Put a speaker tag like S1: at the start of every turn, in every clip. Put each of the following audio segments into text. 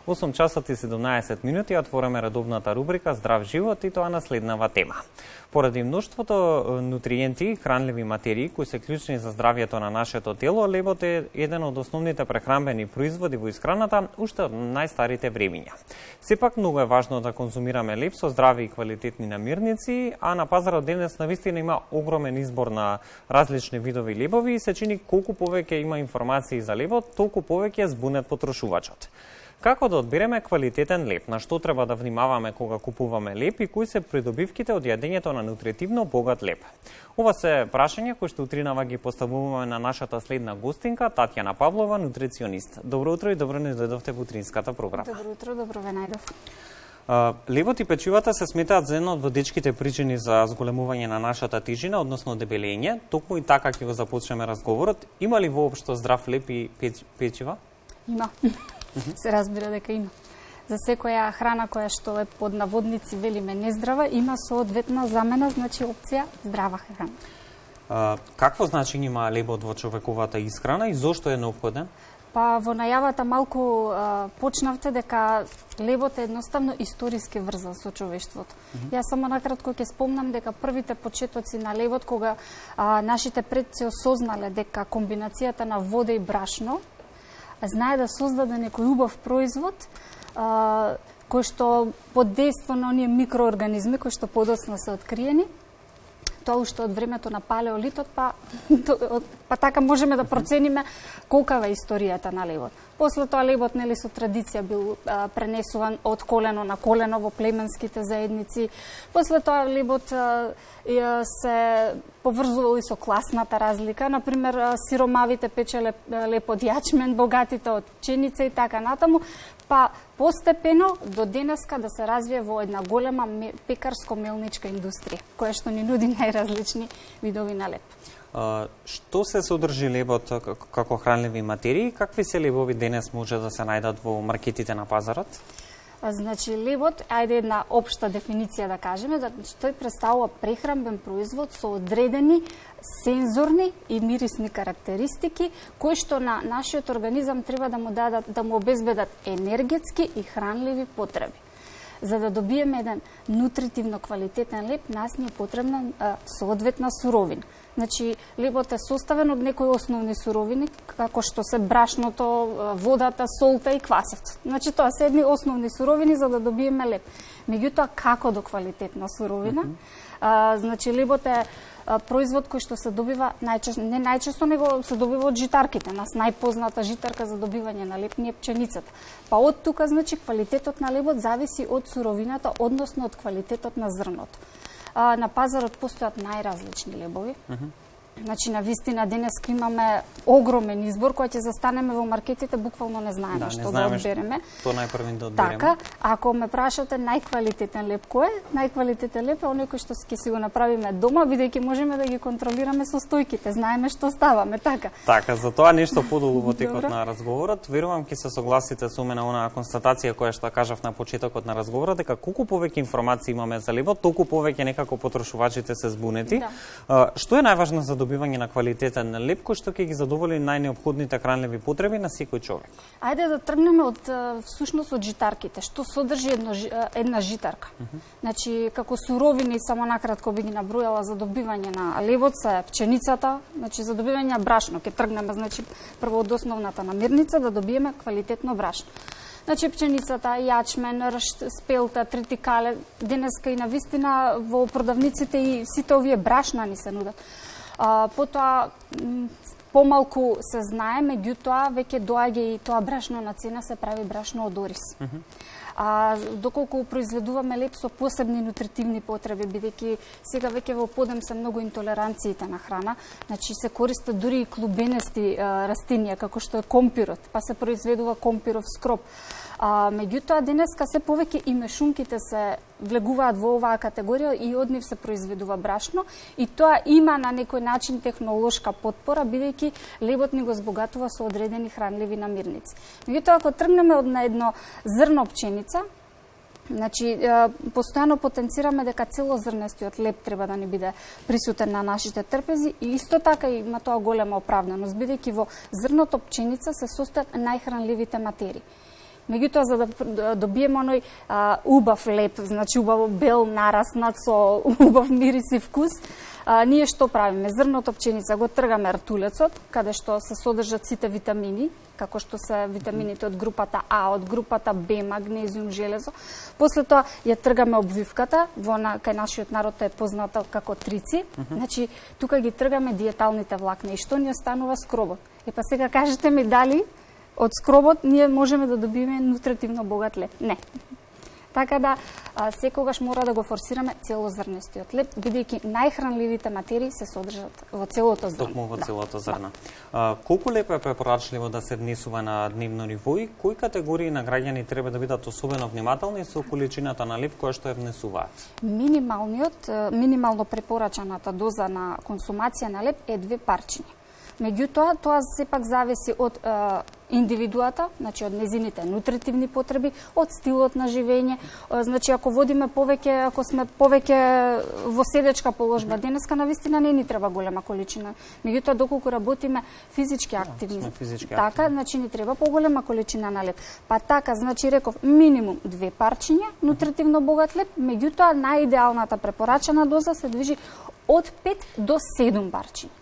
S1: 8 часот и 17 минути отвораме редовната рубрика Здрав живот и тоа на следнава тема. Поради мноштвото нутриенти и хранливи материи кои се клучни за здравјето на нашето тело, лебот е еден од основните прехранбени производи во исхраната уште од најстарите времиња. Сепак многу е важно да конзумираме леб со здрави и квалитетни намирници, а на пазарот денес навистина има огромен избор на различни видови лебови и се чини колку повеќе има информации за лебот, толку повеќе е збунет потрошувачот. Како да одбереме квалитетен леб? На што треба да внимаваме кога купуваме леб и кои се придобивките од јадењето на нутритивно богат леб? Ова се прашања кои што утринава ги поставуваме на нашата следна гостинка, Татјана Павлова, нутриционист. Добро утро и добро ни дојдовте во утринската програма.
S2: Добро утро, добро ве најдов.
S1: Лебот и печивата се сметаат за една од водечките причини за зголемување на нашата тежина, односно дебелење. Токму и така ќе го започнеме разговорот. Има ли воопшто здрав леб и печива?
S2: Има. Се разбира дека има. За секоја храна која што е под наводници велиме нездрава, има соодветна замена, значи опција здрава храна.
S1: Какво значење има лебот во човековата исхрана и зошто е неопходен?
S2: Па во најавата малку почнавте дека лебот е едноставно историски врзан со човештвото. Јас само накратко ќе спомнам дека првите почетоци на лебот, кога нашите предци осознале дека комбинацијата на вода и брашно знае да создаде некој убав производ кој што под дејство на оние микроорганизми кои што подоцна се откриени, тоа уште од времето на палеолитот, па така можеме да процениме колкава е историјата на лебот. После тоа лебот нели со традиција бил пренесуван од колено на колено во племенските заедници. После тоа лебот се поврзувал и со класната разлика. Например, сиромавите печеле леб од јачмен, богатите од пченица и така натаму. Па постепено до денеска да се развие во една голема пекарско-мелничка индустрија, која што ни нуди најразлични видови на леб.
S1: Што се содржи лебот како хранливи материи? Какви се лебови денес може да се најдат во маркетите на пазарот?
S2: Значи, лебот, ајде една општа дефиниција да кажеме, да тој представува прехранбен производ со одредени сензорни и мирисни карактеристики, кои што на нашиот организам треба да му обезбедат енергетски и хранливи потреби. За да добиеме еден нутритивно квалитетен леб, нас ни е потребна соодветна суровина. Значи, лебот е составен од некои основни суровини, како што се брашното, водата, солта и квасот. Значи, тоа се едни основни суровини за да добиеме леб. Меѓутоа, како до квалитетна суровина? Значи, лебот е производ кој што се добива не најчесто, него се добива од житарките. Нас најпозната житарка за добивање на леб ни е пченицата. Па од тука, значи, квалитетот на лебот зависи од суровината, односно од квалитетот на зрното. На пазарот постојат најразлични лебови. Значи, на вистина, денеска имаме огромен избор, кој ќе застанеме во маркетите, буквално не знаеме што да одбереме.
S1: Тоа најпрвин да одбереме.
S2: Така, ако ме прашате најквалитетен леб кој е? Најквалитетен леб е оној кој што ќе си го направиме дома, бидејќи можеме да ги контролираме со стојките, знаеме што ставаме, така.
S1: Така, за тоа нешто подолу во текот на разговорот. Верувам ќе се согласите со мене онаа констатација која што кажав на почетокот на разговорот, дека колку повеќе информации имаме за лебот, толку повеќе некако потрошувачите се збунети. Што е најважно за добивање на квалитетен леб кој што ќе ги задоволи најнеопходните хранливи потреби на секој човек?
S2: Ајде да тргнеме од всушност од житарките. Што содржи една житарка? Значи, како суровини, само накратко би ги набројала за добивање на лебот се пченицата, значи за добивање на брашно ќе тргнеме, значи прво од основната намирница да добиеме квалитетно брашно. Значи, пченицата, јачмен, ршт, спелта, тритикале, денеска и на вистина во продавниците и сите овие брашна ни се нудат. Потоа, помалку се знае, меѓутоа веќе доаѓа и тоа брашно на цена, се прави брашно од ориз. Доколку произведуваме леб со посебни нутритивни потреби, бидејќи сега веќе во подем се многу интолеранциите на храна, значи се користат дури и клубенести растенија, како што е компирот, па се произведува компиров скроп. Меѓутоа, денеска се повеќе и мешунките се влегуваат во оваа категорија и од нив се произведува брашно и тоа има на некој начин технолошка потпора, бидејќи лебот ни го збогатува со одредени хранливи намирници. Меѓутоа, ако тргнеме од на едно зрно пченица, значи, постојано потенцираме дека целозрнестиот леб треба да ни биде присутен на нашите трпези и исто така има тоа голема оправданост, бидејќи во зрното пченица се состојат најхранливите материи. Меѓутоа, за да добиеме оној убав леп, значи убаво бел, нараснат со убав мирис и вкус, ние што правиме? Зрното пченица го тргаме ртулецот, каде што се содржат сите витамини, како што се витамините од групата А, од групата Б, магнезиум, железо. После тоа ја тргаме обвивката, кај нашиот народ е позната како трици. Значи, тука ги тргаме диеталните влакна. И што ни останува скробот? Па сега кажете ми дали од скробот ние можеме да добиеме нутритивно богат леп? Не. Така да, секогаш мора да го форсираме целозрнестиот леп, бидејќи најхранливите материи се содржат во целото зрно.
S1: Токму во целото зрно. Колку леп е препорачливо да се внесува на дневно ниво и кои категории на граѓани треба да бидат особено внимателни со количината на леп која што ја внесуваат?
S2: Минимално препорачаната доза на консумација на леп е 2 парчиња. Меѓутоа, тоа сепак зависи од индивидуата, значи од незините нутритивни потреби, од стилот на живење. Значи, ако сме повеќе во седечка положба денеска, навистина не ни треба голема количина. Меѓутоа, доколку работиме физички активни, така, значи ни треба поголема количина на леп. Па така, значи реков минимум 2 парчиња нутритивно богат леп, меѓутоа најидеалната препорачана доза се движи од 5 до 7 парчиња.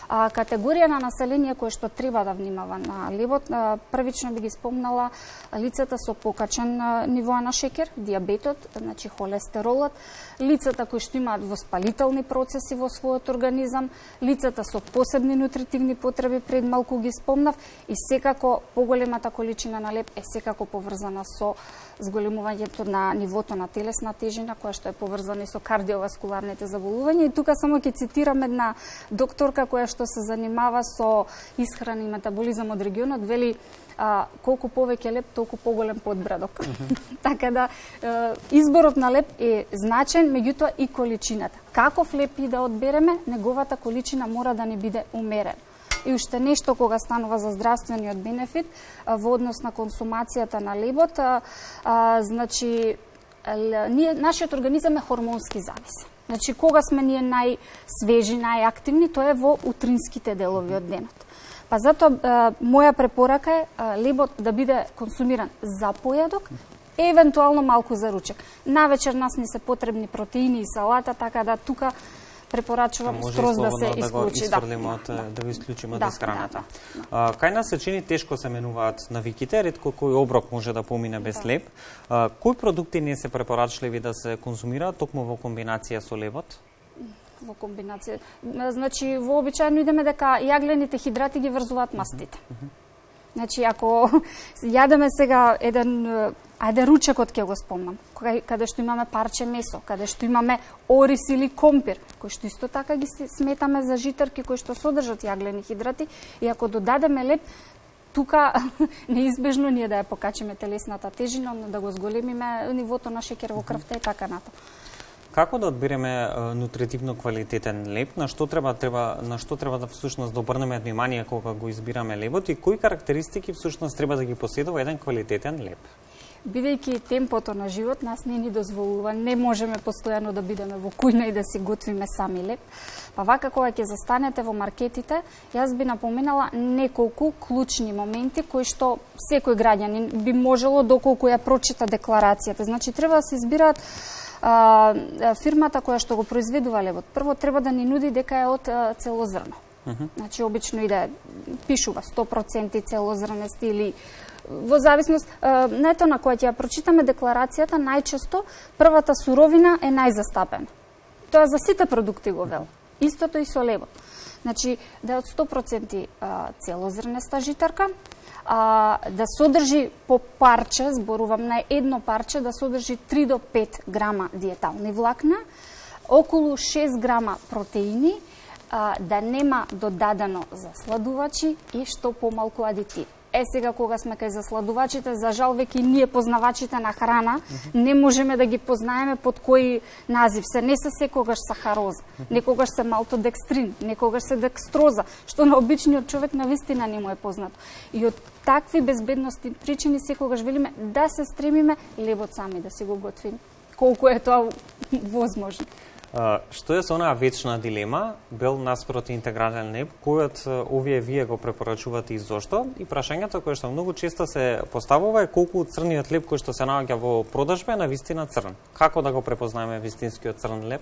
S2: Категорија на население кој што треба да внимава на лебот, првично би ги спомнала лицата со покачен ниво на шеќер, диабетот, значи холестеролот, лицата кои што имаат воспалителни процеси во својот организам, лицата со посебни нутритивни потреби, пред малку ги спомнав, и секако поголемата количина на леп е секако поврзана со зголемувањето на нивото на телесна тежина, која што е поврзана и со кардиоваскуларните заболувања. И тука само ќе цитирам една докторка која што се занимава со исхрана и метаболизам од регионот, вели колку повеќе леп, толку поголем подбрадок. Така да, изборот на леп е значен, меѓутоа и количината. Каков леп и да одбереме, неговата количина мора да не биде умерена. И уште нешто кога станува за здравствениот бенефит во однос на консумацијата на лебот, значи нашиот организам е хормонски зависен. Значи кога сме ние најсвежи, најактивни, тоа е во утринските делови од денот. Па затоа моја препорака е лебот да биде консумиран за појадок, евентуално малку за ручек. Навечер нас не се потребни протеини и салата, така да тука препорачувам скроз да се исклучи.
S1: Да го исклучиме од исхраната. Кај нас се чини тешко се менуваат навиките, ретко кој оброк може да помине без леп. Кои продукти не се препорачливи да се консумираат токму во комбинација со лебот?
S2: Во комбинација. Значи, вообичаено идеме дека јаглените хидрати ги врзуваат мастите. Значи, ако јадеме сега ручекот ќе го спомнам, каде што имаме парче месо, каде што имаме ориз или компир, кои што исто така ги сметаме за житарки кои што содржат јаглени хидрати, и ако додадеме леп, тука неизбежно ние да ја покачиме телесната тежина, да го зголемиме нивото на шеќер во крвта и така натаму.
S1: Како да одбереме нутритивно квалитетен леп? На што треба да всушност да обрнеме внимание кога го избираме лебот и кои карактеристики всушност треба да ги поседува еден квалитетен леп?
S2: Бидејќи темпото на живот нас не ни дозволува, не можеме постојано да бидеме во кујна и да си готвиме сами леп. Па вака кога ќе застанете во маркетите, јас би напоменала неколку клучни моменти кои што секој граѓанин би можело доколку ја прочита декларацијата. Значи треба да се избираат фирмата која што го произведува лебот. Прво треба да ни нуди дека е од целозрно. Значи обично и да пишува 100% целозрнест или во зависност на ето на која ќе ја прочитаме декларацијата, најчесто првата суровина е најзастапена. Тоа за сите продукти го вел. Истото и со лебот. Значи да е од 100% целозрнеста житарка, да содржи по парче, зборувам на едно парче, да содржи 3 до 5 грама диетални влакна, околу 6 грама протеини, да нема додадено засладувачи и што помалку адитиви. Сега кога сме кај засладувачите, за жал веќе ние познавачите на храна не можеме да ги познаеме под кој назив се. Не се секогаш сахароза, некогаш се малтодекстрин, некогаш се декстроза, што на обичниот човек навистина не му е познато. И од такви безбедности причини секогаш велиме да се стремиме лебот сами да си го готвиме, колку е тоа возможно.
S1: Што е со онаа вечна дилема, бел наспроти интегрален леб, којот овие вие го препорачувате и зошто? И прашањето кое што многу често се поставува е колку црниот леб кој што се наоѓа во продажба е навистина црн. Како да го препознаеме вистинскиот црн леб?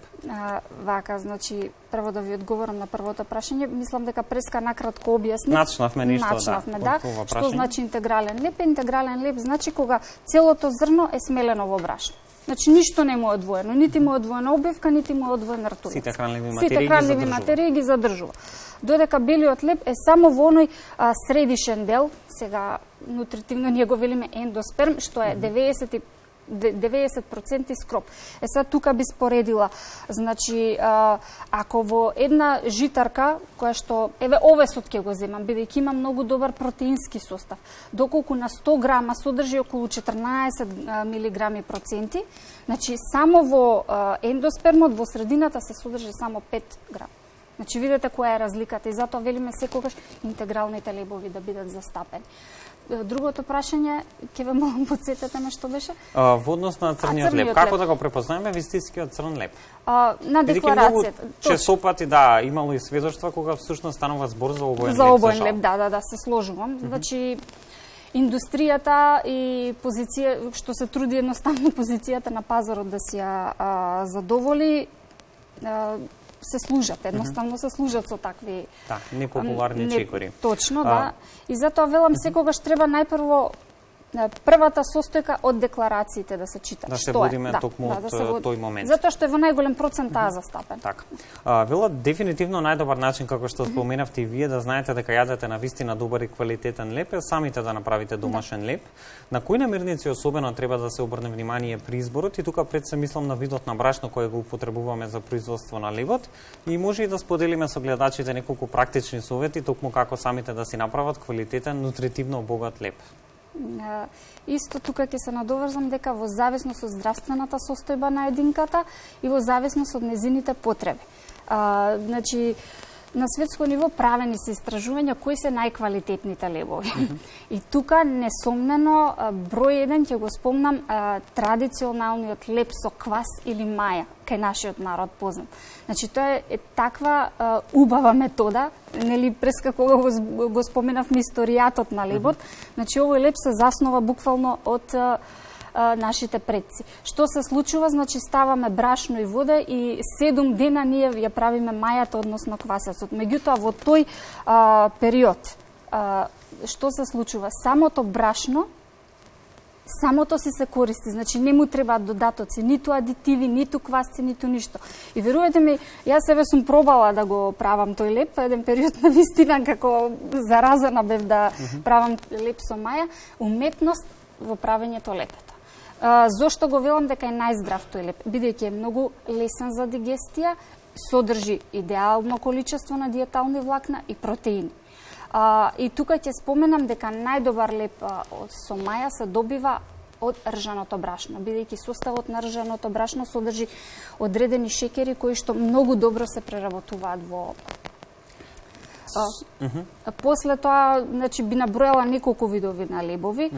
S2: Вака, значи, прво да ви одговорам на првото прашање, мислам дека Преска накратко објасни.
S1: Начнавме ништо,
S2: да. Што значи интегрален леб? Интегрален леб значи кога целото зрно е смелено во брашно. Значи ништо не му е одвоено, нити му е одвоена обивка, нити му е одвоен ртуваc.
S1: Сите
S2: хранливи материи ги задржува. Додека белиот леб е само во оној средишен дел, сега нутритивно ние го велиме ендосперм, што е 90% скроп. Сега тука би споредила, значи, ако во една житарка, која што, овесот ќе го земам, бидејќи има многу добар протеински состав, доколку на 100 грама содржи околу 14 милиграми проценти, значи, само во ендоспермот, во средината се содржи само 5 грама. Значи, видите која е разликата и затоа велиме секогаш интегралните лебови да бидат застапени. Другото прашање, ќе ве молам потсетете ме што беше?
S1: Во однос на црниот леб, како да го препознаеме вистинскиот црн леб?
S2: На декларацијата.
S1: Чесопати, да, имало и сведоштва кога всушност станува збор за обоен леб.
S2: За обоен леб, да, се сложувам. Значи, индустријата и позиција, што се труди едноставно позицијата на пазарот да си ја задоволи, се служат, едноставно се служат со такви
S1: непопуларни чекори.
S2: Точно, да. И затоа велам секогаш треба најпрво првата состојка од декларациите да се чита.
S1: Да се водиме токму од тој момент.
S2: Затоа што е во најголем процент таа застапен.
S1: Така. Вела дефинитивно најдобар начин како што споменавте и вие да знаете дека јадете на вистина добар и квалитетен леб е самите да направите домашен леб. На кои намирници особено треба да се обрне внимание при изборот и тука пред се мислам на видот на брашно кое го употребуваме за производство на лебот и може и да споделиме со гледачите неколку практични совети токму како самите да си направат квалитетен, нутритивно богат леб.
S2: Исто тука ќе се надоврзам дека во зависност од здравствената состојба на единката и во зависност од незините потреби. Значи, на светско ниво правени се истражувања кои се најквалитетните лебови. И тука несомнено број 1 ќе го спомнам традиционалниот леб со квас или маја, кај нашиот народ познат. Значи тоа е таква убава метода, нели Преска кога го споменавме историјатот на лебот, значи овој леб се заснова буквално од нашите предци. Што се случува? Значи ставаме брашно и вода и 7 дена ние ја правиме мајата, односно квасецот. Меѓутоа во тој период што се случува? Самото брашно самото си се користи, значи не му требаат додатоци, ниту адитиви, ниту квасци, ниту ништо. И верувате ми, јас себе сум пробала да го правам тој леб, еден период на вистина како заразена бев да правам леб со маја, уметност во правењето лепето. Зошто го велам дека е најздрав тој леб? Бидејќи е многу лесен за дигестија, содржи идеално количество на диетални влакна и протеини. И тука ќе споменам дека најдобар леб со маја се добива од ржаното брашно, бидејќи составот на ржаното брашно содржи одредени шеќери кои што многу добро се преработуваат во После тоа, значи би набројала неколку видови на лебови.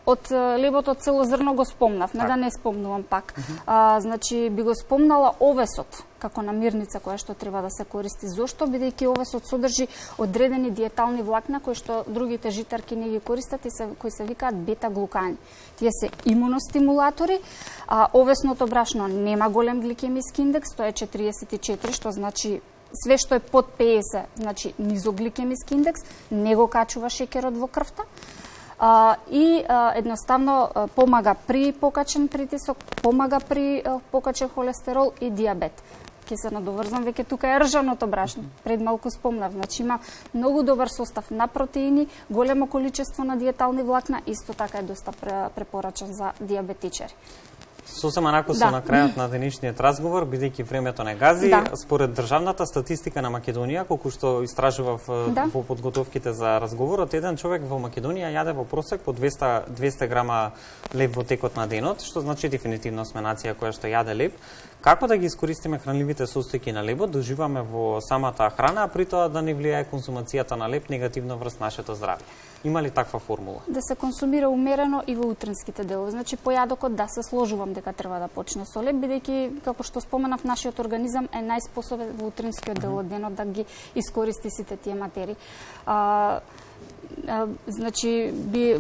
S2: Од лебот од цело зрно го спомнав, не да не спомнувам пак. Значи би го спомнала овесот како намирница која што треба да се користи. Зошто? Бидејќи овесот содржи одредени диетални влакна кои што другите житарки не ги користат и кои се викаат бета-глукани. Тие се имуностимулатори. Овесното брашно нема голем гликемиски индекс, тоа е 44, што значи све што е под 50, значи низогликемиски индекс, не го качува шеќерот во крвта. И едноставно помага при покачен притисок, помага при покачен холестерол и диабет. Ке се надоврзам, веќе тука е ржаното брашно. Пред малку спомнав, значи има многу добар состав на протеини, големо количество на диетални влакна, исто така е доста препорачен за диабетичари.
S1: Сосема накусно на крајот на денешниот разговор, бидејќи времето не гази, според државната статистика на Македонија, колку што истражував во подготовките за разговорот, еден човек во Македонија јаде во просек по 200 грама леб во текот на денот, што значи дефинитивно сме нација која што јаде леб. Како да ги искористиме хранливите состојки на лебот, да уживаме во самата храна, а при тоа да не влијае консумацијата на леб негативно врз нашето здравје? Има ли таква формула?
S2: Да се консумира умерено и во утринските делови. Значи појадокот, да, се сложувам дека треба да почне со леп, бидејќи како што споменав, нашиот организам е најспособен во утринскиот дел од денот да ги искористи сите тие материи. Значи,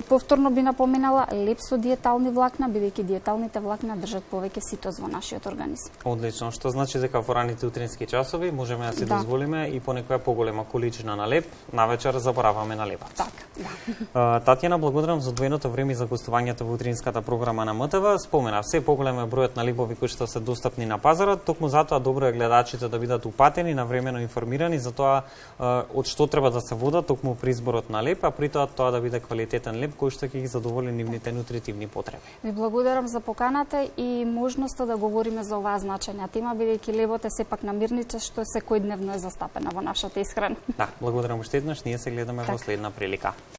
S2: повторно би напоменала леп со диетални влакна, бидејќи диеталните влакна држат повеќе ситоз во нашиот организм.
S1: Одлично, што значи дека во раните утрински часови можеме да си дозволиме и понекоја поголема количина на леп, навечер забораваме на лепот.
S2: Така, да.
S1: Татјана, благодарам за одвоеното време за гостувањето во утринската програма на МТВ. Споменав, се поголем е бројот на лепови кои што се достапни на пазарот, токму затоа добро е гледачите да бидат упатени, навремено информирани за тоа од што треба да се водат токму при изборот на леп, а при тоа да биде квалитетен леп кој што ќе ги задоволи нивните нутритивни потреби.
S2: Ви благодарам за поканата и можноста да говориме за оваа значајна тема, бидејќи лебот е сепак намирница што секојдневно е застапена во нашата исхрана.
S1: Да, благодарам уште еднаш, ние се гледаме во следна прилика.